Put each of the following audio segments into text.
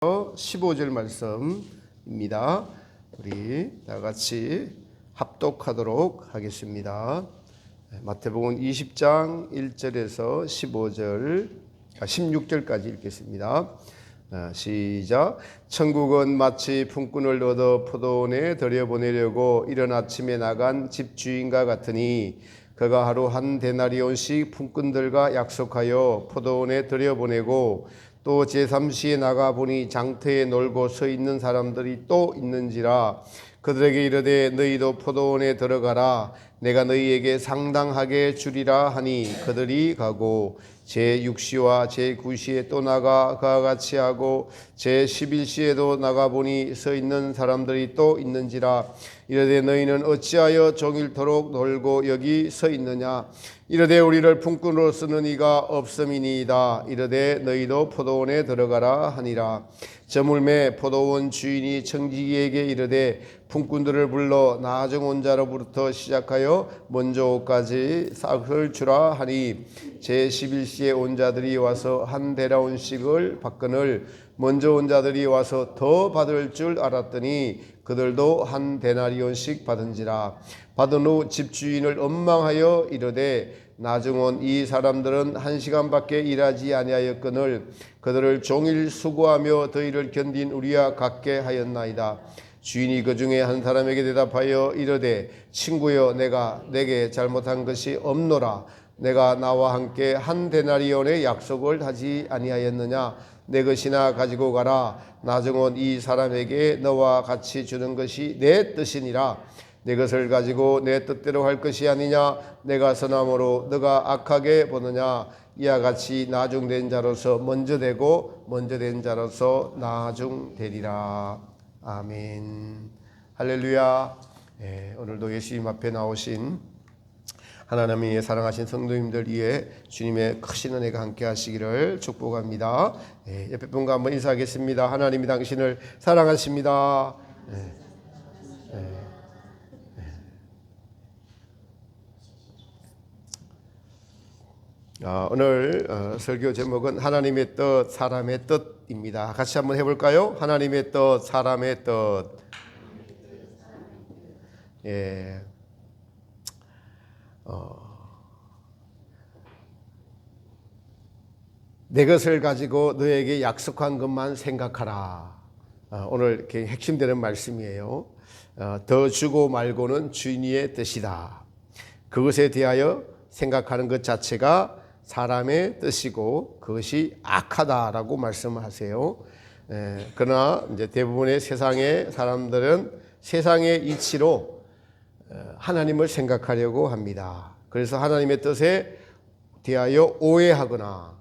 15절 말씀입니다. 우리 다 같이 합독하도록 하겠습니다. 마태복음 20장 1절에서 16절까지 읽겠습니다. 시작. 천국은 마치 품꾼을 얻어 포도원에 들여보내려고 이른 아침에 나간 집주인과 같으니 그가 하루 한 데나리온씩 품꾼들과 약속하여 포도원에 들여보내고 또 제3시에 나가보니 장터에 놀고 서 있는 사람들이 또 있는지라. 그들에게 이르되 너희도 포도원에 들어가라. 내가 너희에게 상당하게 주리라 하니 그들이 가고 제6시와 제9시에 또 나가 그와 같이 하고 제11시에도 나가보니 서 있는 사람들이 또 있는지라. 이르되 너희는 어찌하여 종일토록 놀고 여기 서 있느냐. 이르되 우리를 품꾼으로 쓰는 이가 없음이니이다. 이르되 너희도 포도원에 들어가라 하니라. 저물매 포도원 주인이 청지기에게 이르되 품꾼들을 불러 나중 온 자로부터 시작하여 먼저 오까지 싹을 주라 하니 제11시에 온 자들이 와서 한 데나리온씩을 받거늘 먼저 온 자들이 와서 더 받을 줄 알았더니 그들도 한 데나리온씩 받은지라. 받은 후 집주인을 원망하여 이르되 나중 온 이 사람들은 1시간밖에 일하지 아니하였거늘 그들을 종일 수고하며 더위를 견딘 우리와 같게 하였나이다. 주인이 그 중에 한 사람에게 대답하여 이르되 친구여 내게 잘못한 것이 없노라. 내가 나와 함께 한 데나리온의 약속을 하지 아니하였느냐. 내 것이나 가지고 가라. 나중 온 이 사람에게 너와 같이 주는 것이 내 뜻이니라. 내 것을 가지고 내 뜻대로 할 것이 아니냐. 내가 선함으로 너가 악하게 보느냐. 이와 같이 나중된 자로서 먼저 되고 먼저 된 자로서 나중되리라. 아멘. 할렐루야. 오늘도 예수님 앞에 나오신 하나님의 사랑하신 성도님들 위해 주님의 크신 은혜가 함께 하시기를 축복합니다. 옆에 분과 한번 인사하겠습니다. 하나님이 당신을 사랑하십니다. 오늘 설교 제목은 하나님의 뜻, 사람의 뜻입니다. 같이 한번 해볼까요? 하나님의 뜻, 사람의 뜻. 내 것을 가지고 너에게 약속한 것만 생각하라. 오늘 핵심되는 말씀이에요. 더 주고 말고는 주인의 뜻이다. 그것에 대하여 생각하는 것 자체가 사람의 뜻이고 그것이 악하다라고 말씀하세요. 그러나 이제 대부분의 세상의 사람들은 세상의 이치로 하나님을 생각하려고 합니다. 그래서 하나님의 뜻에 대하여 오해하거나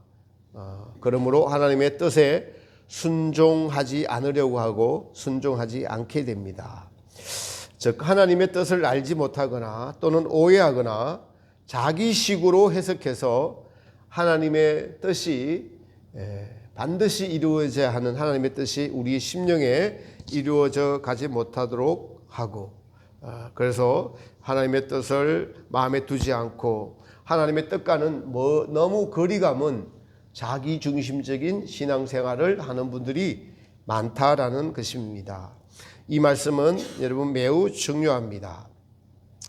그러므로 하나님의 뜻에 순종하지 않으려고 하고 순종하지 않게 됩니다. 즉 하나님의 뜻을 알지 못하거나 또는 오해하거나 자기식으로 해석해서 하나님의 뜻이 반드시 이루어져야 하는 하나님의 뜻이 우리 심령에 이루어져 가지 못하도록 하고 그래서 하나님의 뜻을 마음에 두지 않고 하나님의 뜻과는 너무 거리감은 자기중심적인 신앙생활을 하는 분들이 많다라는 것입니다. 이 말씀은 여러분 매우 중요합니다.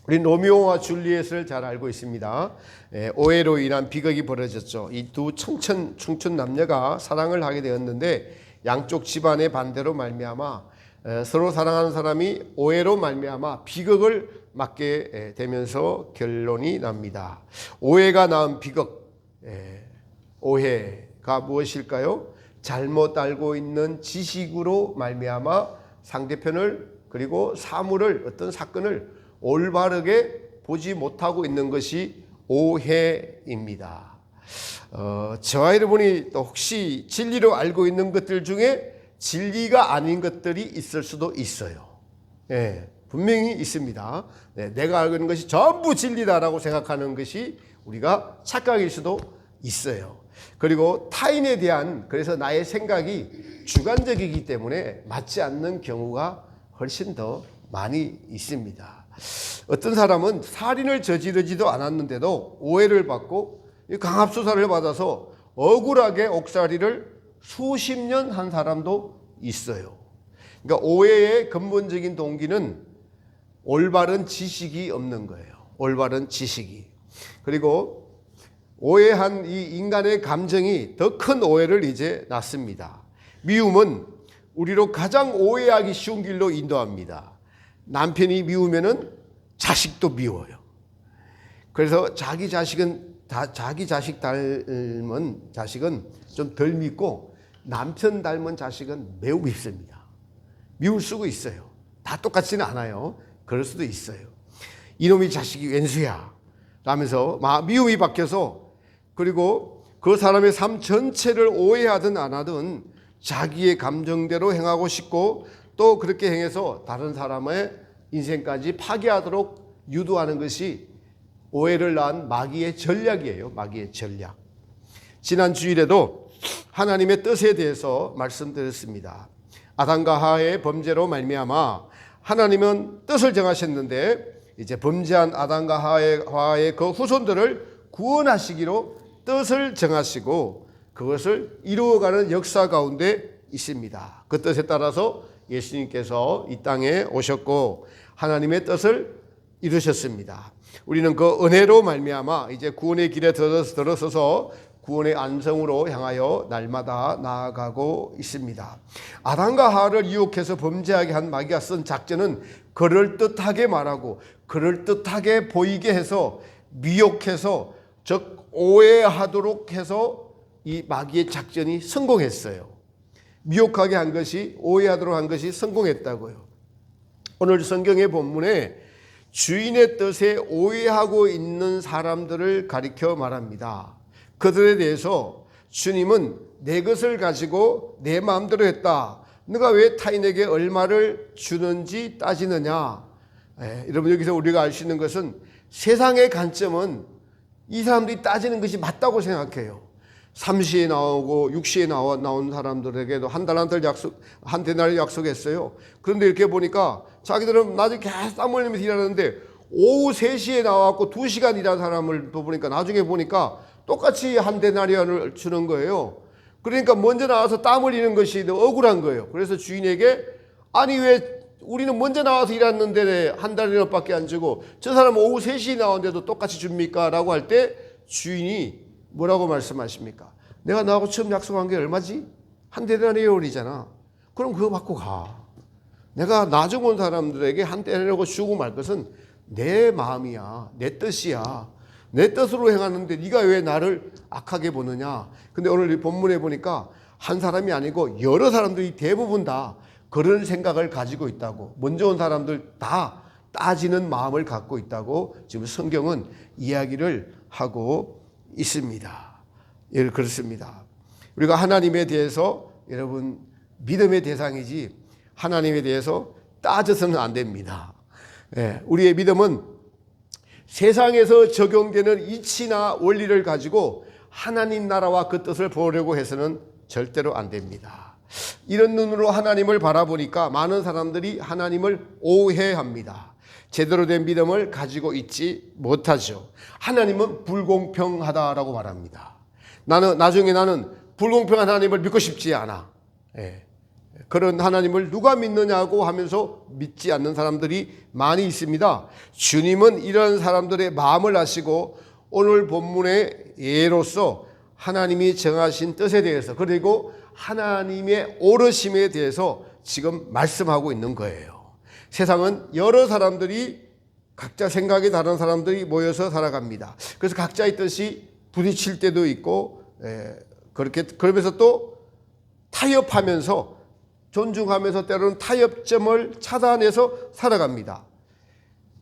우리 로미오와 줄리엣을 잘 알고 있습니다. 오해로 인한 비극이 벌어졌죠. 이 두 청춘 남녀가 사랑을 하게 되었는데 양쪽 집안의 반대로 말미암아 서로 사랑하는 사람이 오해로 말미암아 비극을 맞게 되면서 결론이 납니다. 오해가 낳은 비극, 오해가 무엇일까요? 잘못 알고 있는 지식으로 말미암아 상대편을 그리고 사물을 어떤 사건을 올바르게 보지 못하고 있는 것이 오해입니다. 저와 여러분이 또 혹시 진리로 알고 있는 것들 중에 진리가 아닌 것들이 있을 수도 있어요. 분명히 있습니다. 내가 알고 있는 것이 전부 진리다라고 생각하는 것이 우리가 착각일 수도 있어요. 그리고 타인에 대한 그래서 나의 생각이 주관적이기 때문에 맞지 않는 경우가 훨씬 더 많이 있습니다. 어떤 사람은 살인을 저지르지도 않았는데도 오해를 받고 강압수사를 받아서 억울하게 옥살이를 수십 년 한 사람도 있어요. 그러니까 오해의 근본적인 동기는 올바른 지식이 없는 거예요. 올바른 지식이. 그리고 오해한 이 인간의 감정이 더 큰 오해를 이제 낳습니다. 미움은 우리로 가장 오해하기 쉬운 길로 인도합니다. 남편이 미우면은 자식도 미워요. 그래서 자기 자식 닮은 자식은 좀 덜 밉고 남편 닮은 자식은 매우 밉습니다. 미울 수가 있어요. 다 똑같지는 않아요. 그럴 수도 있어요. 이놈의 자식이 웬수야 라면서 미움이 바뀌어서, 그리고 그 사람의 삶 전체를 오해하든 안 하든 자기의 감정대로 행하고 싶고, 또 그렇게 행해서 다른 사람의 인생까지 파괴하도록 유도하는 것이 오해를 낳은 마귀의 전략이에요. 마귀의 전략. 지난 주일에도 하나님의 뜻에 대해서 말씀드렸습니다. 아담과 하와의 범죄로 말미암아 하나님은 뜻을 정하셨는데, 이제 범죄한 아담과 하와의 그 후손들을 구원하시기로 뜻을 정하시고 그것을 이루어가는 역사 가운데 있습니다. 그 뜻에 따라서 예수님께서 이 땅에 오셨고 하나님의 뜻을 이루셨습니다. 우리는 그 은혜로 말미암아 이제 구원의 길에 들어서서 구원의 안성으로 향하여 날마다 나아가고 있습니다. 아담과 하와를 유혹해서 범죄하게 한 마귀가 쓴 작전은 그럴듯하게 말하고 그럴듯하게 보이게 해서 미혹해서, 즉 오해하도록 해서 이 마귀의 작전이 성공했어요. 미혹하게 한 것이, 오해하도록 한 것이 성공했다고요. 오늘 성경의 본문에 주인의 뜻에 오해하고 있는 사람들을 가리켜 말합니다. 그들에 대해서 주님은 내 것을 가지고 내 마음대로 했다. 너가 왜 타인에게 얼마를 주는지 따지느냐. 여러분, 여기서 우리가 알 수 있는 것은 세상의 관점은 이 사람들이 따지는 것이 맞다고 생각해요. 3시에 나오고 6시에 나온 사람들에게도 한 데나리를 약속했어요. 그런데 이렇게 보니까 자기들은 낮에 계속 땀 흘리면서 일하는데 오후 3시에 나와서 2시간 일한 사람을 보니까 나중에 보니까 똑같이 한 데나리온을 주는 거예요. 그러니까 먼저 나와서 땀 흘리는 것이 더 억울한 거예요. 그래서 주인에게, 아니 왜 우리는 먼저 나와서 일했는데 한 데나리온밖에 안 주고 저 사람은 오후 3시에 나오는데도 똑같이 줍니까? 라고 할 때 주인이 뭐라고 말씀하십니까? 내가 너하고 처음 약속한 게 얼마지? 한 데나리온이잖아. 그럼 그거 받고 가. 내가 나중 온 사람들에게 한 데나리온 주고 말 것은 내 마음이야. 내 뜻이야. 내 뜻으로 행하는데 네가 왜 나를 악하게 보느냐. 근데 오늘 이 본문에 보니까 한 사람이 아니고 여러 사람들이 대부분 다 그런 생각을 가지고 있다고, 먼저 온 사람들 다 따지는 마음을 갖고 있다고 지금 성경은 이야기를 하고 있습니다. 예, 그렇습니다. 우리가 하나님에 대해서, 여러분, 믿음의 대상이지 하나님에 대해서 따져서는 안 됩니다. 예, 우리의 믿음은 세상에서 적용되는 이치나 원리를 가지고 하나님 나라와 그 뜻을 보려고 해서는 절대로 안 됩니다. 이런 눈으로 하나님을 바라보니까 많은 사람들이 하나님을 오해합니다. 제대로 된 믿음을 가지고 있지 못하죠. 하나님은 불공평하다라고 말합니다. 나중에 나는 불공평한 하나님을 믿고 싶지 않아. 예. 그런 하나님을 누가 믿느냐고 하면서 믿지 않는 사람들이 많이 있습니다. 주님은 이런 사람들의 마음을 아시고 오늘 본문의 예로서 하나님이 정하신 뜻에 대해서, 그리고 하나님의 오르심에 대해서 지금 말씀하고 있는 거예요. 세상은 여러 사람들이, 각자 생각이 다른 사람들이 모여서 살아갑니다. 그래서 각자의 뜻이 부딪힐 때도 있고, 그렇게 그러면서 또 타협하면서, 존중하면서 때로는 타협점을 차단해서 살아갑니다.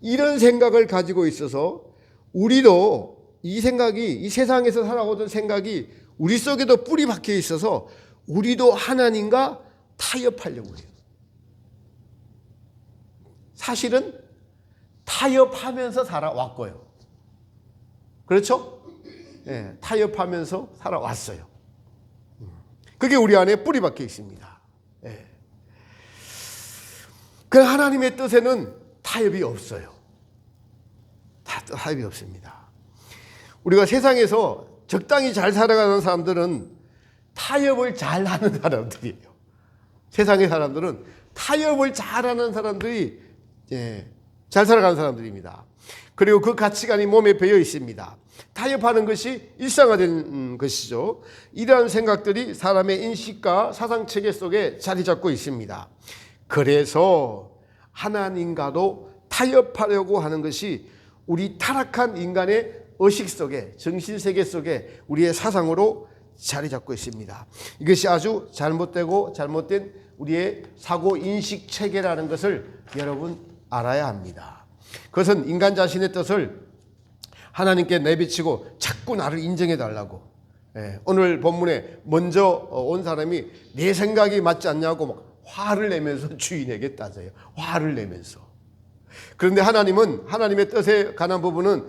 이런 생각을 가지고 있어서 우리도 이 생각이, 이 세상에서 살아오던 생각이 우리 속에도 뿌리 박혀 있어서 우리도 하나님과 타협하려고 해요. 사실은 타협하면서 살아왔고요. 그렇죠? 네, 타협하면서 살아왔어요. 그게 우리 안에 뿌리 박혀 있습니다. 네. 그 하나님의 뜻에는 타협이 없어요. 타협이 없습니다. 우리가 세상에서 적당히 잘 살아가는 사람들은 타협을 잘 하는 사람들이에요. 세상의 사람들은 타협을 잘하는 사람들이 잘 살아가는 사람들입니다. 그리고 그 가치관이 몸에 배어 있습니다. 타협하는 것이 일상화된 것이죠. 이러한 생각들이 사람의 인식과 사상체계 속에 자리 잡고 있습니다. 그래서 하나님과도 타협하려고 하는 것이 우리 타락한 인간의 의식 속에, 정신세계 속에 우리의 사상으로 자리 잡고 있습니다. 이것이 아주 잘못되고 잘못된 우리의 사고인식 체계라는 것을 여러분 알아야 합니다. 그것은 인간 자신의 뜻을 하나님께 내비치고 자꾸 나를 인정해 달라고, 오늘 본문에 먼저 온 사람이 내 생각이 맞지 않냐고 막 화를 내면서 주인에게 따져요. 화를 내면서. 그런데 하나님은 하나님의 뜻에 관한 부분은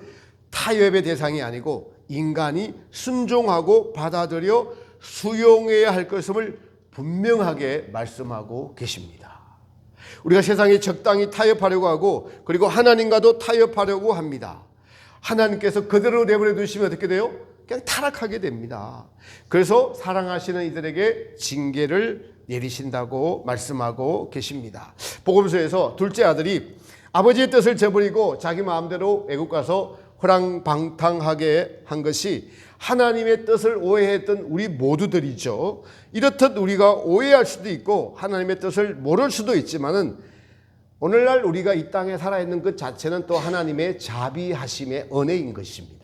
타협의 대상이 아니고 인간이 순종하고 받아들여 수용해야 할 것임을 분명하게 말씀하고 계십니다. 우리가 세상에 적당히 타협하려고 하고 그리고 하나님과도 타협하려고 합니다. 하나님께서 그대로 내버려 두시면 어떻게 돼요? 그냥 타락하게 됩니다. 그래서 사랑하시는 이들에게 징계를 내리신다고 말씀하고 계십니다. 복음서에서 둘째 아들이 아버지의 뜻을 저버리고 자기 마음대로 애국 가서 호랑방탕하게 한 것이 하나님의 뜻을 오해했던 우리 모두들이죠. 이렇듯 우리가 오해할 수도 있고 하나님의 뜻을 모를 수도 있지만은 오늘날 우리가 이 땅에 살아있는 것 자체는 또 하나님의 자비하심의 은혜인 것입니다.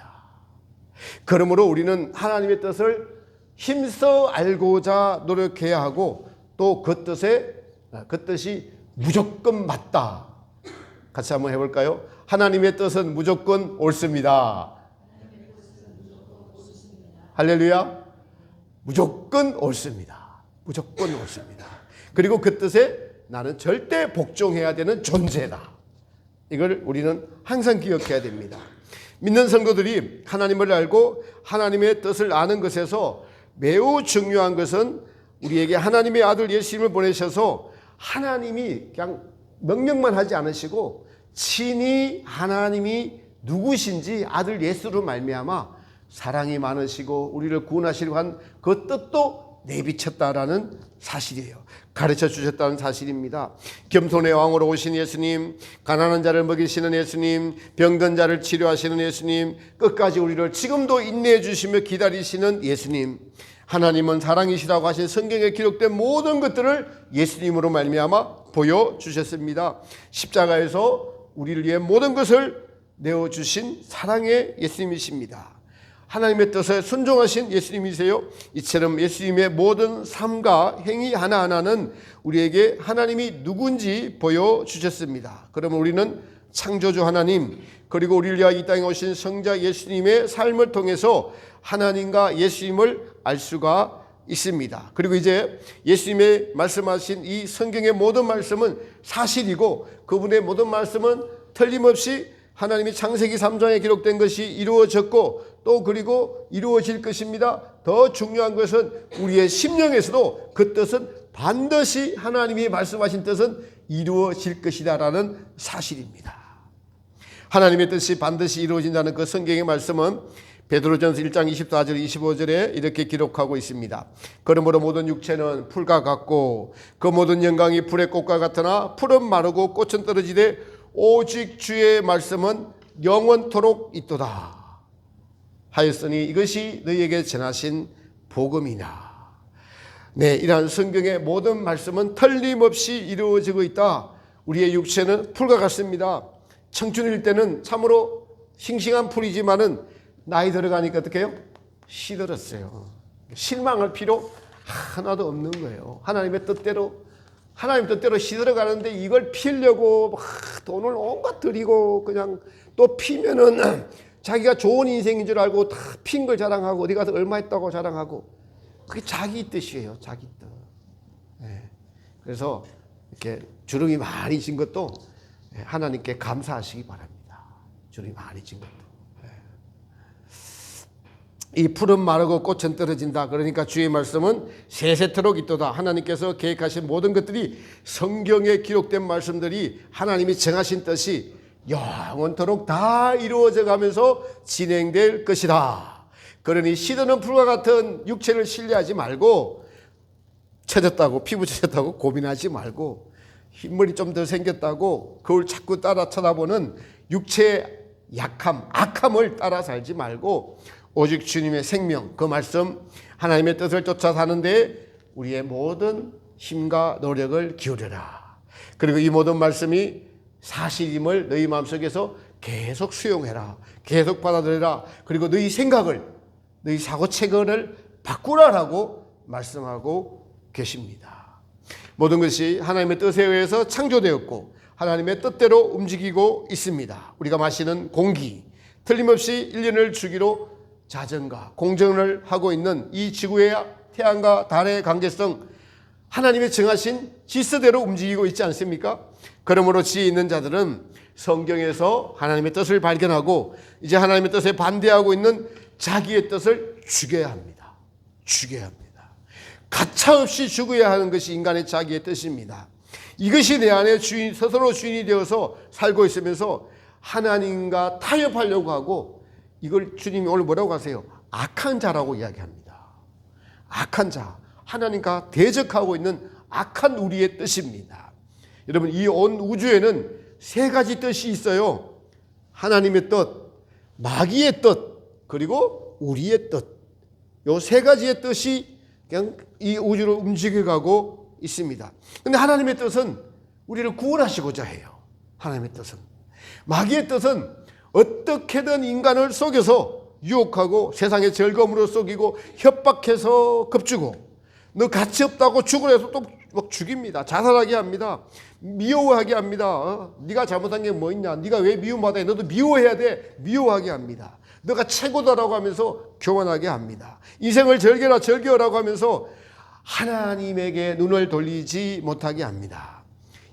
그러므로 우리는 하나님의 뜻을 힘써 알고자 노력해야 하고 또 그 뜻이 무조건 맞다. 같이 한번 해볼까요? 하나님의 뜻은 무조건 옳습니다. 할렐루야. 무조건 옳습니다. 무조건 옳습니다. 그리고 그 뜻에 나는 절대 복종해야 되는 존재다. 이걸 우리는 항상 기억해야 됩니다. 믿는 성도들이 하나님을 알고 하나님의 뜻을 아는 것에서 매우 중요한 것은 우리에게 하나님의 아들 예수님을 보내셔서 하나님이 그냥 명령만 하지 않으시고 친히 하나님이 누구신지 아들 예수로 말미암아 사랑이 많으시고 우리를 구원하시려고 한 그 뜻도 내비쳤다라는 사실이에요. 가르쳐 주셨다는 사실입니다. 겸손의 왕으로 오신 예수님, 가난한 자를 먹이시는 예수님, 병든 자를 치료하시는 예수님, 끝까지 우리를 지금도 인내해 주시며 기다리시는 예수님, 하나님은 사랑이시라고 하신 성경에 기록된 모든 것들을 예수님으로 말미암아 보여주셨습니다. 십자가에서 우리를 위해 모든 것을 내어주신 사랑의 예수님이십니다. 하나님의 뜻에 순종하신 예수님이세요. 이처럼 예수님의 모든 삶과 행위 하나하나는 우리에게 하나님이 누군지 보여주셨습니다. 그러면 우리는 창조주 하나님 그리고 우리를 위하여 이 땅에 오신 성자 예수님의 삶을 통해서 하나님과 예수님을 알 수가 있습니다. 그리고 이제 예수님의 말씀하신 이 성경의 모든 말씀은 사실이고 그분의 모든 말씀은 틀림없이 하나님이 창세기 3장에 기록된 것이 이루어졌고 또 그리고 이루어질 것입니다. 더 중요한 것은 우리의 심령에서도 그 뜻은 반드시 하나님이 말씀하신 뜻은 이루어질 것이다라는 사실입니다. 하나님의 뜻이 반드시 이루어진다는 그 성경의 말씀은 베드로전서 1장 24절 25절에 이렇게 기록하고 있습니다. 그러므로 모든 육체는 풀과 같고 그 모든 영광이 불의 꽃과 같으나 풀은 마르고 꽃은 떨어지되 오직 주의 말씀은 영원토록 있도다 하였으니 이것이 너희에게 전하신 복음이냐. 네, 이러한 성경의 모든 말씀은 틀림없이 이루어지고 있다. 우리의 육체는 풀과 같습니다. 청춘일 때는 참으로 싱싱한 풀이지만은 나이 들어가니까 어떻게 해요? 시들었어요. 실망할 필요 하나도 없는 거예요. 하나님의 뜻대로 시들어가는데 이걸 피려고 막 돈을 온갖 들이고 그냥 또 피면은 자기가 좋은 인생인 줄 알고 다 핀 걸 자랑하고 어디 가서 얼마 했다고 자랑하고 그게 자기 뜻이에요. 자기 뜻. 네. 그래서 이렇게 주름이 많이 진 것도 하나님께 감사하시기 바랍니다. 주름이 많이 진 것도. 이 풀은 마르고 꽃은 떨어진다. 그러니까 주의 말씀은 세세토록 있도다. 하나님께서 계획하신 모든 것들이 성경에 기록된 말씀들이 하나님이 정하신 뜻이 영원토록 다 이루어져 가면서 진행될 것이다. 그러니 시드는 풀과 같은 육체를 신뢰하지 말고 처졌다고, 피부 처졌다고 고민하지 말고, 흰머리 좀 더 생겼다고 그걸 자꾸 따라 쳐다보는 육체의 약함, 악함을 따라 살지 말고 오직 주님의 생명, 그 말씀, 하나님의 뜻을 쫓아 사는데 우리의 모든 힘과 노력을 기울여라. 그리고 이 모든 말씀이 사실임을 너희 마음속에서 계속 수용해라. 계속 받아들여라. 그리고 너희 생각을, 너희 사고체계를 바꾸라라고 말씀하고 계십니다. 모든 것이 하나님의 뜻에 의해서 창조되었고 하나님의 뜻대로 움직이고 있습니다. 우리가 마시는 공기, 틀림없이 1년을 주기로 자전과 공정을 하고 있는 이 지구의 태양과 달의 관계성, 하나님의 정하신 질서대로 움직이고 있지 않습니까? 그러므로 지혜 있는 자들은 성경에서 하나님의 뜻을 발견하고 이제 하나님의 뜻에 반대하고 있는 자기의 뜻을 죽여야 합니다. 죽여야 합니다. 가차없이 죽어야 하는 것이 인간의 자기의 뜻입니다. 이것이 내 안에 스스로 주인이 되어서 살고 있으면서 하나님과 타협하려고 하고, 이걸 주님이 오늘 뭐라고 하세요? 악한 자라고 이야기합니다. 악한 자, 하나님과 대적하고 있는 악한 우리의 뜻입니다. 여러분, 이 온 우주에는 세 가지 뜻이 있어요. 하나님의 뜻, 마귀의 뜻, 그리고 우리의 뜻. 이 세 가지의 뜻이 그냥 이 우주를 움직여가고 있습니다. 그런데 하나님의 뜻은 우리를 구원하시고자 해요. 하나님의 뜻은. 마귀의 뜻은 어떻게든 인간을 속여서 유혹하고 세상의 즐거움으로 속이고 협박해서 겁주고, 너 가치 없다고 죽으라 해서 또 막 죽입니다. 자살하게 합니다. 미워하게 합니다. 네가 잘못한 게 뭐 있냐? 네가 왜 미움받아? 너도 미워해야 돼. 미워하게 합니다. 너가 최고다라고 하면서 교만하게 합니다. 인생을 즐겨라 즐겨라고 하면서 하나님에게 눈을 돌리지 못하게 합니다.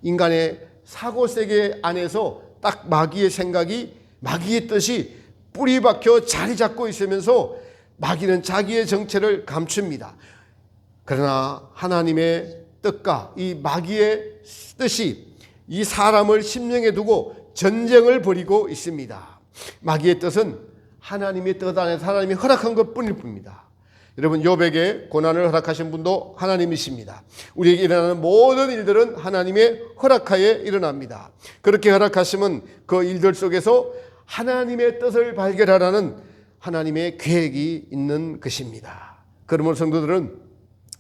인간의 사고세계 안에서 딱 마귀의 생각이, 마귀의 뜻이 뿌리 박혀 자리 잡고 있으면서 마귀는 자기의 정체를 감춥니다. 그러나 하나님의 뜻과 이 마귀의 뜻이 이 사람을 심령에 두고 전쟁을 벌이고 있습니다. 마귀의 뜻은 하나님의 뜻 안에서 하나님이 허락한 것뿐일 뿐입니다. 여러분, 욥에게 고난을 허락하신 분도 하나님이십니다. 우리에게 일어나는 모든 일들은 하나님의 허락하에 일어납니다. 그렇게 허락하시면 그 일들 속에서 하나님의 뜻을 발견하라는 하나님의 계획이 있는 것입니다. 그러므로 성도들은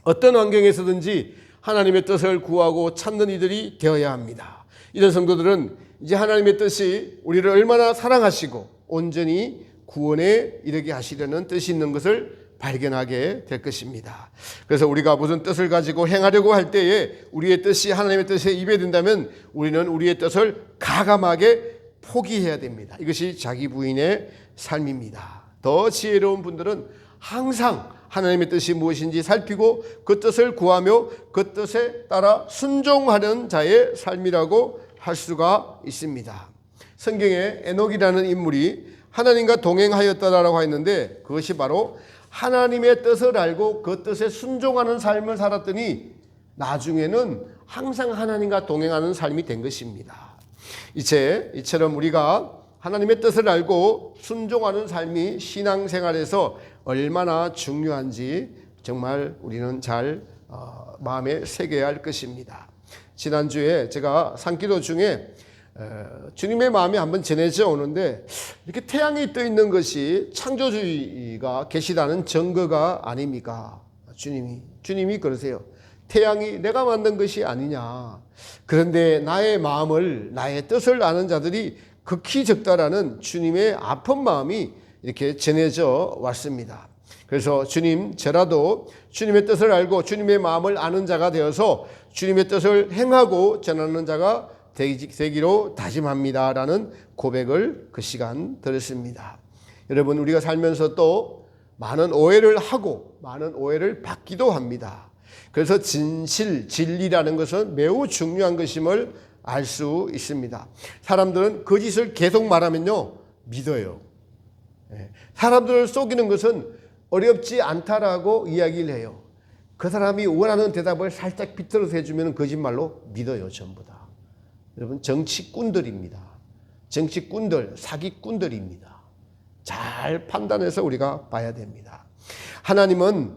어떤 환경에서든지 하나님의 뜻을 구하고 찾는 이들이 되어야 합니다. 이런 성도들은 이제 하나님의 뜻이 우리를 얼마나 사랑하시고 온전히 구원에 이르게 하시려는 뜻이 있는 것을 발견하게 될 것입니다. 그래서 우리가 무슨 뜻을 가지고 행하려고 할 때에 우리의 뜻이 하나님의 뜻에 입에든다면 우리는 우리의 뜻을 가감하게 포기해야 됩니다. 이것이 자기 부인의 삶입니다. 더 지혜로운 분들은 항상 하나님의 뜻이 무엇인지 살피고 그 뜻을 구하며 그 뜻에 따라 순종하는 자의 삶이라고 할 수가 있습니다. 성경에 에녹이라는 인물이 하나님과 동행하였다라고 했는데, 그것이 바로 하나님의 뜻을 알고 그 뜻에 순종하는 삶을 살았더니 나중에는 항상 하나님과 동행하는 삶이 된 것입니다. 이처럼 우리가 하나님의 뜻을 알고 순종하는 삶이 신앙생활에서 얼마나 중요한지 정말 우리는 잘 마음에 새겨야 할 것입니다. 지난주에 제가 산기도 중에 주님의 마음이 한번 전해져 오는데, 이렇게 태양이 떠 있는 것이 창조주의가 계시다는 증거가 아닙니까? 주님이 그러세요. 태양이 내가 만든 것이 아니냐. 그런데 나의 마음을, 나의 뜻을 아는 자들이 극히 적다라는 주님의 아픈 마음이 이렇게 전해져 왔습니다. 그래서 주님, 저라도 주님의 뜻을 알고 주님의 마음을 아는 자가 되어서 주님의 뜻을 행하고 전하는 자가 되기로 다짐합니다라는 고백을 그 시간 들었습니다. 여러분, 우리가 살면서 또 많은 오해를 하고 많은 오해를 받기도 합니다. 그래서 진리라는 것은 매우 중요한 것임을 알 수 있습니다. 사람들은 거짓을 계속 말하면요, 믿어요. 사람들을 속이는 것은 어렵지 않다라고 이야기를 해요. 그 사람이 원하는 대답을 살짝 비틀어서 해주면 거짓말로 믿어요, 전부 다. 여러분, 정치꾼들입니다. 정치꾼들, 사기꾼들입니다. 잘 판단해서 우리가 봐야 됩니다. 하나님은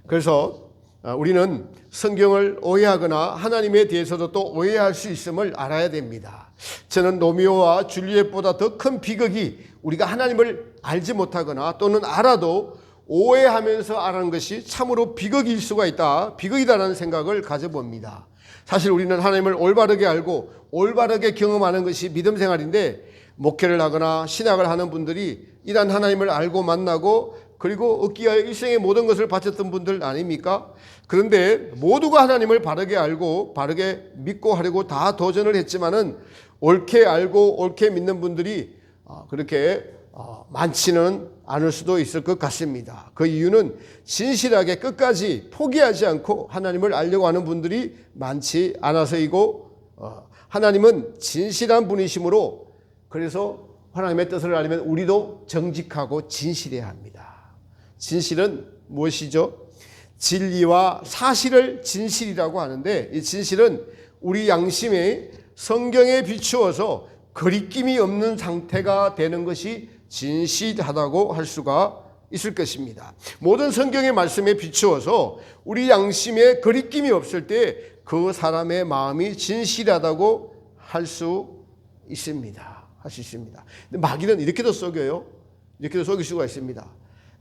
그래서 우리는 성경을 오해하거나 하나님에 대해서도 또 오해할 수 있음을 알아야 됩니다. 저는 로미오와 줄리엣보다 더 큰 비극이 우리가 하나님을 알지 못하거나 또는 알아도 오해하면서 알아는 것이 참으로 비극일 수가 있다. 비극이다라는 생각을 가져봅니다. 사실 우리는 하나님을 올바르게 알고 올바르게 경험하는 것이 믿음 생활인데, 목회를 하거나 신학을 하는 분들이 이런 하나님을 알고 만나고 그리고 얻기 위하여 일생의 모든 것을 바쳤던 분들 아닙니까? 그런데 모두가 하나님을 바르게 알고 바르게 믿고 하려고 다 도전을 했지만은 옳게 알고 옳게 믿는 분들이 그렇게 많지는 않을 수도 있을 것 같습니다. 그 이유는 진실하게 끝까지 포기하지 않고 하나님을 알려고 하는 분들이 많지 않아서이고, 하나님은 진실한 분이시므로 그래서 하나님의 뜻을 알려면 우리도 정직하고 진실해야 합니다. 진실은 무엇이죠? 진리와 사실을 진실이라고 하는데, 이 진실은 우리 양심에 성경에 비추어서 거리낌이 없는 상태가 되는 것이 진실하다고 할 수가 있을 것입니다. 모든 성경의 말씀에 비추어서 우리 양심에 거리낌이 없을 때 그 사람의 마음이 진실하다고 할 수 있습니다. 할 수 있습니다. 근데 마귀는 이렇게도 속여요. 이렇게도 속일 수가 있습니다.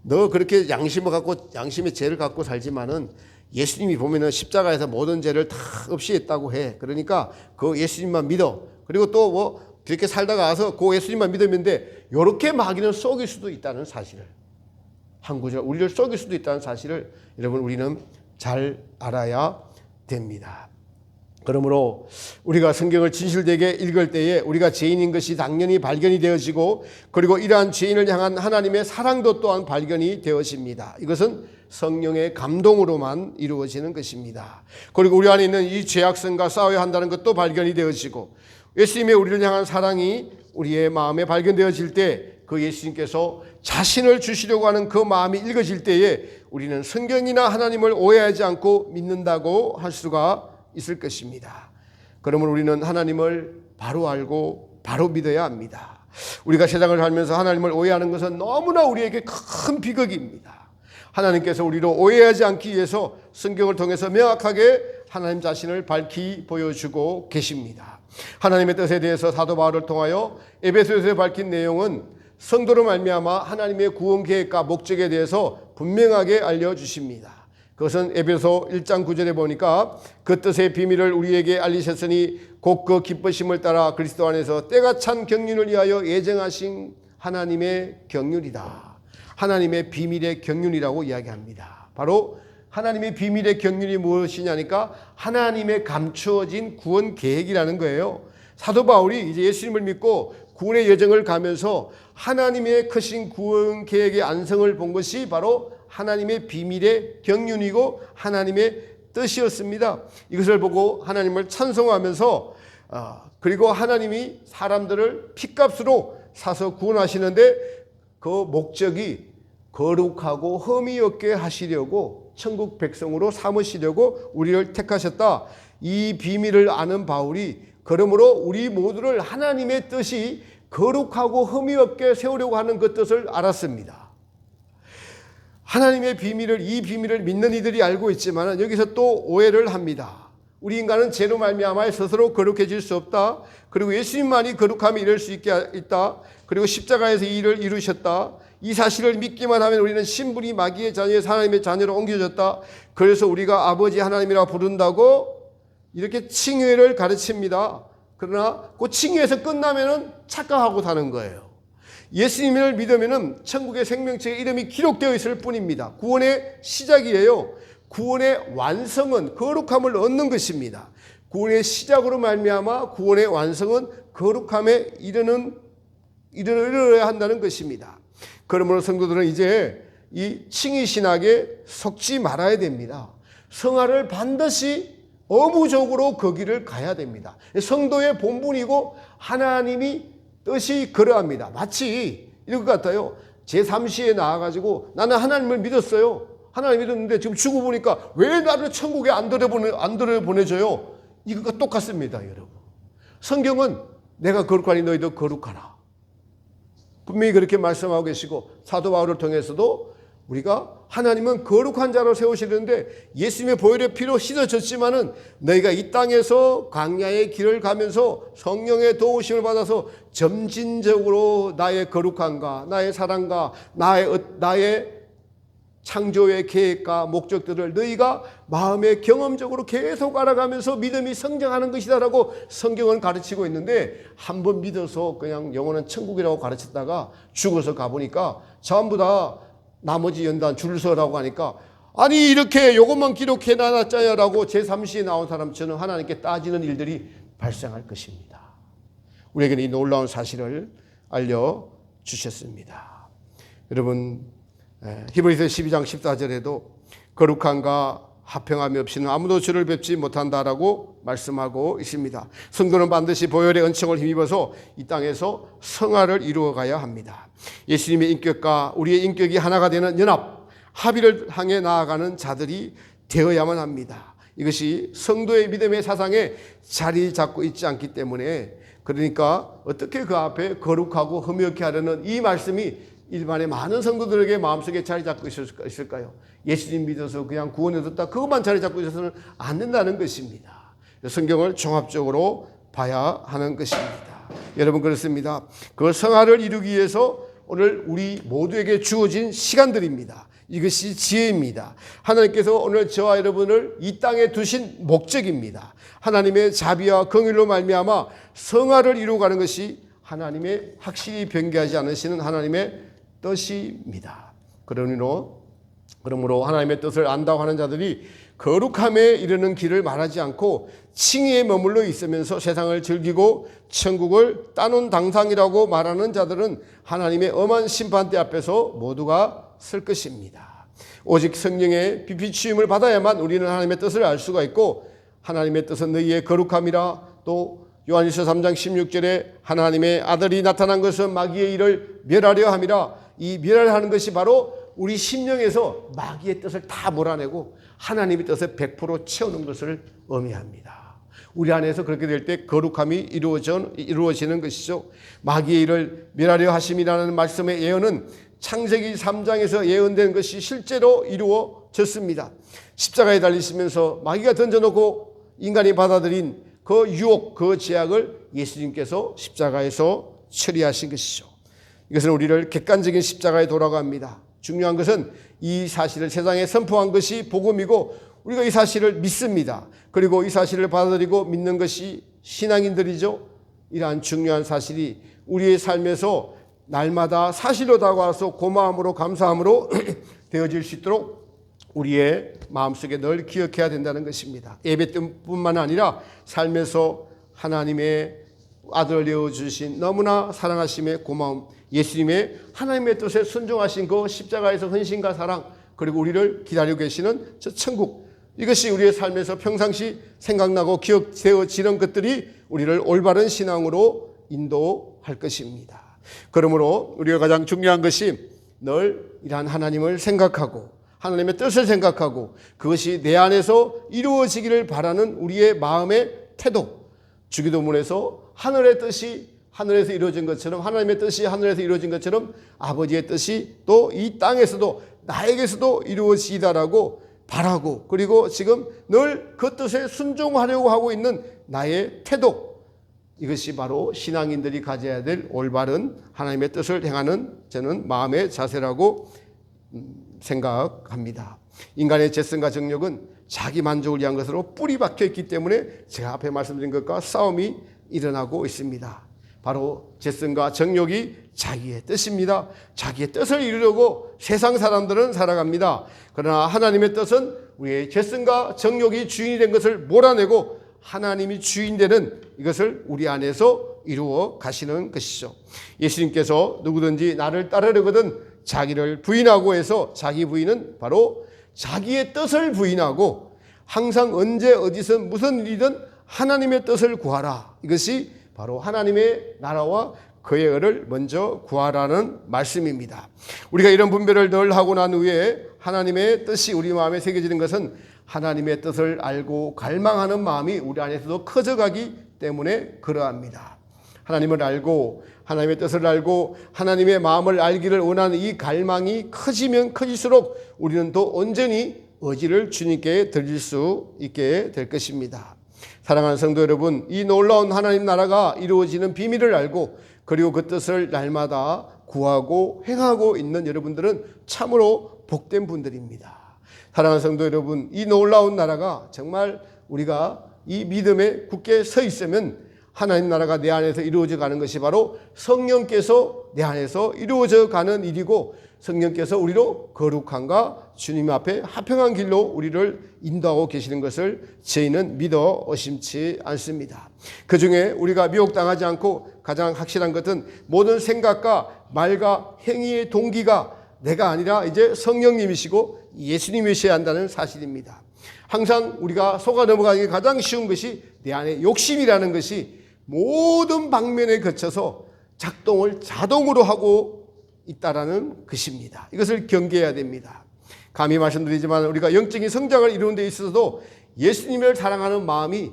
너 그렇게 양심의 죄를 갖고 살지만은 예수님이 보면은 십자가에서 모든 죄를 다 없이 했다고 해. 그러니까 그 예수님만 믿어. 그리고 또 뭐 그렇게 살다가 와서 그 예수님만 믿으면 돼. 이렇게 마귀는 속일 수도 있다는 사실을, 한 구절 우리를 속일 수도 있다는 사실을 여러분 우리는 잘 알아야 됩니다. 그러므로 우리가 성경을 진실되게 읽을 때에 우리가 죄인인 것이 당연히 발견이 되어지고, 그리고 이러한 죄인을 향한 하나님의 사랑도 또한 발견이 되어집니다. 이것은 성령의 감동으로만 이루어지는 것입니다. 그리고 우리 안에 있는 이 죄악성과 싸워야 한다는 것도 발견이 되어지고, 예수님의 우리를 향한 사랑이 우리의 마음에 발견되어질 때, 그 예수님께서 자신을 주시려고 하는 그 마음이 읽어질 때에 우리는 성경이나 하나님을 오해하지 않고 믿는다고 할 수가 있을 것입니다. 그러면 우리는 하나님을 바로 알고 바로 믿어야 합니다. 우리가 세상을 살면서 하나님을 오해하는 것은 너무나 우리에게 큰 비극입니다. 하나님께서 우리를 오해하지 않기 위해서 성경을 통해서 명확하게 하나님 자신을 밝히 보여주고 계십니다. 하나님의 뜻에 대해서 사도 바울을 통하여 에베소서에 밝힌 내용은 성도로 말미암아 하나님의 구원 계획과 목적에 대해서 분명하게 알려주십니다. 그것은 에베소 1장 9절에 보니까 그 뜻의 비밀을 우리에게 알리셨으니 곧 그 기쁘심을 따라 그리스도 안에서 때가 찬 경륜을 위하여 예정하신 하나님의 경륜이다. 하나님의 비밀의 경륜이라고 이야기합니다. 바로 하나님의 비밀의 경륜이 무엇이냐니까 하나님의 감추어진 구원 계획이라는 거예요. 사도 바울이 이제 예수님을 믿고 구원의 여정을 가면서 하나님의 크신 구원 계획의 안성을 본 것이 바로 하나님의 비밀의 경륜이고 하나님의 뜻이었습니다. 이것을 보고 하나님을 찬송하면서 그리고 하나님이 사람들을 핏값으로 사서 구원하시는데 그 목적이 거룩하고 흠이 없게 하시려고 천국 백성으로 삼으시려고 우리를 택하셨다. 이 비밀을 아는 바울이 그러므로 우리 모두를 하나님의 뜻이 거룩하고 흠이 없게 세우려고 하는 그 뜻을 알았습니다. 하나님의 비밀을, 이 비밀을 믿는 이들이 알고 있지만 여기서 또 오해를 합니다. 우리 인간은 죄로 말미암아 스스로 거룩해질 수 없다. 그리고 예수님만이 거룩함에 이를 수 있게 있다. 그리고 십자가에서 이 일을 이루셨다. 이 사실을 믿기만 하면 우리는 신분이 마귀의 자녀에서 하나님의 자녀로 옮겨졌다. 그래서 우리가 아버지 하나님이라 부른다고 이렇게 칭의를 가르칩니다. 그러나 그 칭의에서 끝나면은 착각하고 사는 거예요. 예수님을 믿으면은 천국의 생명책에 이름이 기록되어 있을 뿐입니다. 구원의 시작이에요. 구원의 완성은 거룩함을 얻는 것입니다. 구원의 시작으로 말미암아 구원의 완성은 거룩함에 이르러야 한다는 것입니다. 그러므로 성도들은 이제 이 칭의 신학에 속지 말아야 됩니다. 성화를 반드시 의무적으로 그 길을 가야 됩니다. 성도의 본분이고 하나님이 뜻이 그러합니다. 마치 이럴 것 같아요. 제3시에 나와가지고 나는 하나님을 믿었어요. 하나님 믿었는데 지금 죽어 보니까 왜 나를 천국에 안 들여보내줘요? 이것과 똑같습니다, 여러분. 성경은 내가 거룩하니 너희도 거룩하라. 분명히 그렇게 말씀하고 계시고 사도 바울을 통해서도 우리가 하나님은 거룩한 자로 세우시는데 예수님의 보혈의 피로 씻어졌지만은 너희가 이 땅에서 광야의 길을 가면서 성령의 도우심을 받아서 점진적으로 나의 거룩함과 나의 사랑과 나의 창조의 계획과 목적들을 너희가 마음에 경험적으로 계속 알아가면서 믿음이 성장하는 것이다라고 성경은 가르치고 있는데, 한번 믿어서 그냥 영원한 천국이라고 가르쳤다가 죽어서 가보니까 전부 다 나머지 연단 줄 서라고 하니까, 아니 이렇게 요것만 기록해 놨자야라고 제3시에 나온 사람처럼 하나님께 따지는 일들이 발생할 것입니다. 우리에게는 이 놀라운 사실을 알려주셨습니다. 여러분, 히브리서 12장 14절에도 거룩함과 화평함이 없이는 아무도 주를 뵙지 못한다라고 말씀하고 있습니다. 성도는 반드시 보혈의 은총을 힘입어서 이 땅에서 성화를 이루어가야 합니다. 예수님의 인격과 우리의 인격이 하나가 되는 연합, 합의를 향해 나아가는 자들이 되어야만 합니다. 이것이 성도의 믿음의 사상에 자리 잡고 있지 않기 때문에, 그러니까 어떻게 그 앞에 거룩하고 흠없게 하려는 이 말씀이 일반의 많은 성도들에게 마음속에 자리 잡고 있을까요? 예수님 믿어서 그냥 구원을 얻었다, 그것만 자리 잡고 있어서는 안 된다는 것입니다. 성경을 종합적으로 봐야 하는 것입니다. 여러분, 그렇습니다. 그 성화를 이루기 위해서 오늘 우리 모두에게 주어진 시간들입니다. 이것이 지혜입니다. 하나님께서 오늘 저와 여러분을 이 땅에 두신 목적입니다. 하나님의 자비와 긍휼로 말미암아 성화를 이루어가는 것이 하나님의 확실히 변개하지 않으시는 하나님의 뜻입니다. 그러므로 하나님의 뜻을 안다고 하는 자들이 거룩함에 이르는 길을 말하지 않고 칭의에 머물러 있으면서 세상을 즐기고 천국을 따놓은 당상이라고 말하는 자들은 하나님의 엄한 심판대 앞에서 모두가 설 것입니다. 오직 성령의 비추임을 받아야만 우리는 하나님의 뜻을 알 수가 있고, 하나님의 뜻은 너희의 거룩함이라, 또 요한일서 3장 16절에 하나님의 아들이 나타난 것은 마귀의 일을 멸하려 함이라, 이 멸하는 것이 바로 우리 심령에서 마귀의 뜻을 다 몰아내고 하나님의 뜻을 100% 채우는 것을 의미합니다. 우리 안에서 그렇게 될 때 거룩함이 이루어지는 것이죠. 마귀의 일을 멸하려 하심이라는 말씀의 예언은 창세기 3장에서 예언된 것이 실제로 이루어졌습니다. 십자가에 달리시면서 마귀가 던져놓고 인간이 받아들인 그 유혹, 그 제약을 예수님께서 십자가에서 처리하신 것이죠. 이것은 우리를 객관적인 십자가에 돌아갑니다. 중요한 것은 이 사실을 세상에 선포한 것이 복음이고 우리가 이 사실을 믿습니다. 그리고 이 사실을 받아들이고 믿는 것이 신앙인들이죠. 이러한 중요한 사실이 우리의 삶에서 날마다 사실로 다가와서 고마움으로 감사함으로 되어질 수 있도록 우리의 마음속에 늘 기억해야 된다는 것입니다. 예배 때뿐만 아니라 삶에서 하나님의 아들을 내어주신 너무나 사랑하심의 고마움, 예수님의 하나님의 뜻에 순종하신 그 십자가에서 헌신과 사랑, 그리고 우리를 기다리고 계시는 저 천국, 이것이 우리의 삶에서 평상시 생각나고 기억되어지는 것들이 우리를 올바른 신앙으로 인도할 것입니다. 그러므로 우리가 가장 중요한 것이 늘 이러한 하나님을 생각하고 하나님의 뜻을 생각하고 그것이 내 안에서 이루어지기를 바라는 우리의 마음의 태도. 주기도문에서 하늘의 뜻이 하늘에서 이루어진 것처럼, 하나님의 뜻이 하늘에서 이루어진 것처럼 아버지의 뜻이 또 이 땅에서도 나에게서도 이루어지다라고 바라고, 그리고 지금 늘 그 뜻에 순종하려고 하고 있는 나의 태도, 이것이 바로 신앙인들이 가져야 될 올바른 하나님의 뜻을 행하는 저는 마음의 자세라고 생각합니다. 인간의 재성과 정욕은 자기 만족을 위한 것으로 뿌리 박혀 있기 때문에 제가 앞에 말씀드린 것과 싸움이 일어나고 있습니다. 바로 재성과 정욕이 자기의 뜻입니다. 자기의 뜻을 이루려고 세상 사람들은 살아갑니다. 그러나 하나님의 뜻은 우리의 재성과 정욕이 주인이 된 것을 몰아내고 하나님이 주인 되는 이것을 우리 안에서 이루어 가시는 것이죠. 예수님께서 누구든지 나를 따르려거든 자기를 부인하고 해서, 자기 부인은 바로 자기의 뜻을 부인하고 항상 언제 어디서 무슨 일이든 하나님의 뜻을 구하라. 이것이 바로 하나님의 나라와 그의 의를 먼저 구하라는 말씀입니다. 우리가 이런 분별을 늘 하고 난 후에 하나님의 뜻이 우리 마음에 새겨지는 것은 하나님의 뜻을 알고 갈망하는 마음이 우리 안에서도 커져가기 때문에 그러합니다. 하나님을 알고 하나님의 뜻을 알고 하나님의 마음을 알기를 원하는 이 갈망이 커지면 커질수록 우리는 더 온전히 의지를 주님께 드릴 수 있게 될 것입니다. 사랑하는 성도 여러분, 이 놀라운 하나님 나라가 이루어지는 비밀을 알고 그리고 그 뜻을 날마다 구하고 행하고 있는 여러분들은 참으로 복된 분들입니다. 사랑하는 성도 여러분, 이 놀라운 나라가 정말 우리가 이 믿음에 굳게 서 있으면 하나님 나라가 내 안에서 이루어져 가는 것이 바로 성령께서 내 안에서 이루어져 가는 일이고 성령께서 우리로 거룩함과 주님 앞에 합평한 길로 우리를 인도하고 계시는 것을 저희는 믿어 의심치 않습니다. 그중에 우리가 미혹당하지 않고 가장 확실한 것은 모든 생각과 말과 행위의 동기가 내가 아니라 이제 성령님이시고 예수님이셔야 한다는 사실입니다. 항상 우리가 속아 넘어가는 게 가장 쉬운 것이 내 안에 욕심이라는 것이 모든 방면에 거쳐서 작동을 자동으로 하고 있다라는 것입니다. 이것을 경계해야 됩니다. 감히 말씀드리지만 우리가 영적인 성장을 이루는 데 있어서도 예수님을 사랑하는 마음이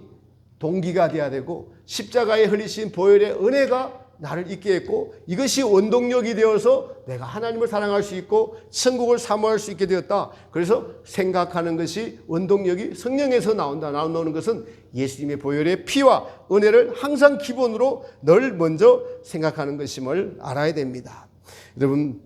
동기가 되어야 되고 십자가에 흘리신 보혈의 은혜가 나를 있게 했고 이것이 원동력이 되어서 내가 하나님을 사랑할 수 있고 천국을 사모할 수 있게 되었다. 그래서 생각하는 것이 원동력이 성령에서 나오는 것은 예수님의 보혈의 피와 은혜를 항상 기본으로 늘 먼저 생각하는 것임을 알아야 됩니다. 여러분,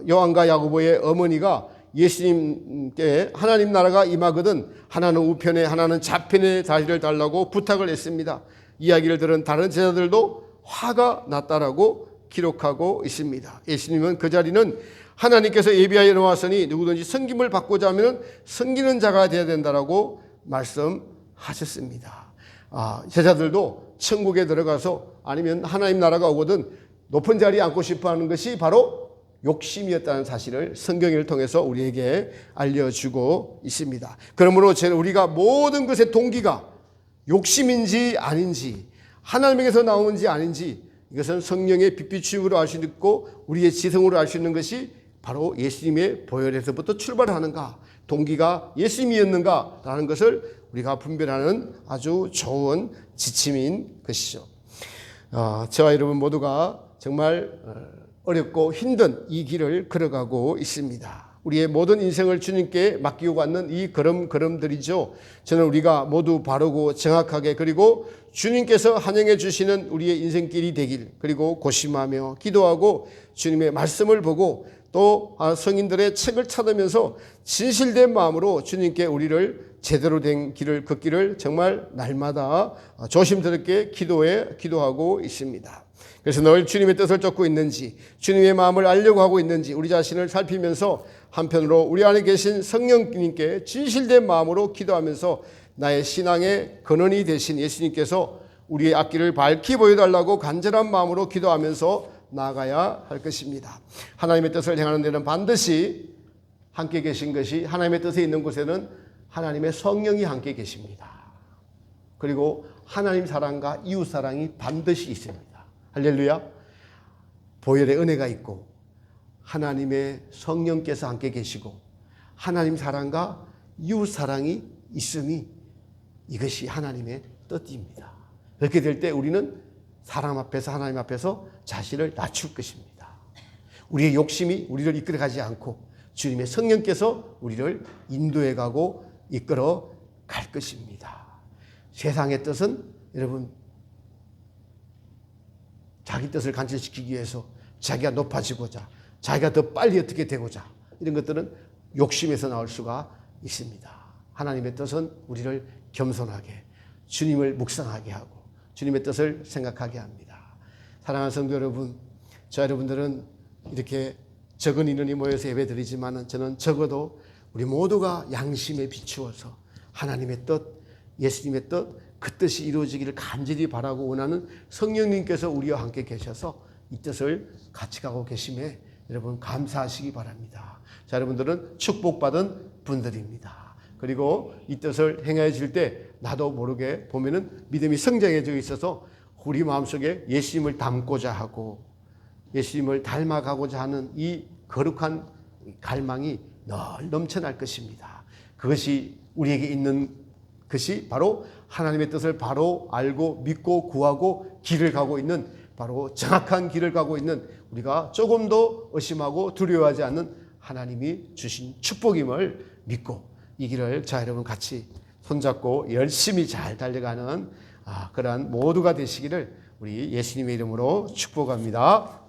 요한과 야고보의 어머니가 예수님께 하나님 나라가 임하거든 하나는 우편에 하나는 좌편에 자리를 달라고 부탁을 했습니다. 이야기를 들은 다른 제자들도 화가 났다라고 기록하고 있습니다. 예수님은 그 자리는 하나님께서 예비하여 놓았으니 누구든지 섬김을 받고자 하면 섬기는 자가 되어야 된다라고 말씀하셨습니다. 제자들도 천국에 들어가서 아니면 하나님 나라가 오거든 높은 자리에 앉고 싶어하는 것이 바로 욕심이었다는 사실을 성경을 통해서 우리에게 알려주고 있습니다. 그러므로 우리가 모든 것의 동기가 욕심인지 아닌지 하나님에게서 나오는지 아닌지 이것은 성령의 빛비추임으로 알 수 있고 우리의 지성으로 알 수 있는 것이 바로 예수님의 보혈에서부터 출발하는가 동기가 예수님이었는가라는 것을 우리가 분별하는 아주 좋은 지침인 것이죠. 저와 여러분 모두가 정말 어렵고 힘든 이 길을 걸어가고 있습니다. 우리의 모든 인생을 주님께 맡기고 가는 이 걸음들이죠. 저는 우리가 모두 바르고 정확하게 그리고 주님께서 환영해 주시는 우리의 인생길이 되길 그리고 고심하며 기도하고 주님의 말씀을 보고 또 성인들의 책을 찾으면서 진실된 마음으로 주님께 우리를 제대로 된 길을 걷기를 정말 날마다 조심스럽게 기도하고 있습니다. 그래서 늘 주님의 뜻을 쫓고 있는지 주님의 마음을 알려고 하고 있는지 우리 자신을 살피면서 한편으로 우리 안에 계신 성령님께 진실된 마음으로 기도하면서 나의 신앙의 근원이 되신 예수님께서 우리의 앞길을 밝히 보여달라고 간절한 마음으로 기도하면서 나아가야 할 것입니다. 하나님의 뜻을 행하는 데는 반드시 함께 계신 것이 하나님의 뜻에 있는 곳에는 하나님의 성령이 함께 계십니다. 그리고 하나님 사랑과 이웃 사랑이 반드시 있습니다. 할렐루야. 보혈의 은혜가 있고 하나님의 성령께서 함께 계시고 하나님 사랑과 이웃 사랑이 있음이 이것이 하나님의 뜻입니다. 그렇게 될 때 우리는 사람 앞에서 하나님 앞에서 자신을 낮출 것입니다. 우리의 욕심이 우리를 이끌어가지 않고 주님의 성령께서 우리를 인도해 가고 이끌어 갈 것입니다. 세상의 뜻은 여러분 자기 뜻을 간절시키기 위해서 자기가 높아지고자 자기가 더 빨리 어떻게 되고자 이런 것들은 욕심에서 나올 수가 있습니다. 하나님의 뜻은 우리를 겸손하게 주님을 묵상하게 하고 주님의 뜻을 생각하게 합니다. 사랑하는 성도 여러분, 저 여러분들은 이렇게 적은 인원이 모여서 예배드리지만 저는 적어도 우리 모두가 양심에 비추어서 하나님의 뜻, 예수님의 뜻, 그 뜻이 이루어지기를 간절히 바라고 원하는 성령님께서 우리와 함께 계셔서 이 뜻을 같이 가고 계심에 여러분 감사하시기 바랍니다. 자, 여러분들은 축복받은 분들입니다. 그리고 이 뜻을 행해질 때 나도 모르게 보면은 믿음이 성장해져 있어서 우리 마음속에 예수님을 닮고자 하고 예수님을 닮아가고자 하는 이 거룩한 갈망이 늘 넘쳐날 것입니다. 그것이 우리에게 있는 그것이 바로 하나님의 뜻을 바로 알고 믿고 구하고 길을 가고 있는, 바로 정확한 길을 가고 있는, 우리가 조금도 의심하고 두려워하지 않는 하나님이 주신 축복임을 믿고 이 길을 자 여러분 같이 손잡고 열심히 잘 달려가는 그러한 모두가 되시기를 우리 예수님의 이름으로 축복합니다.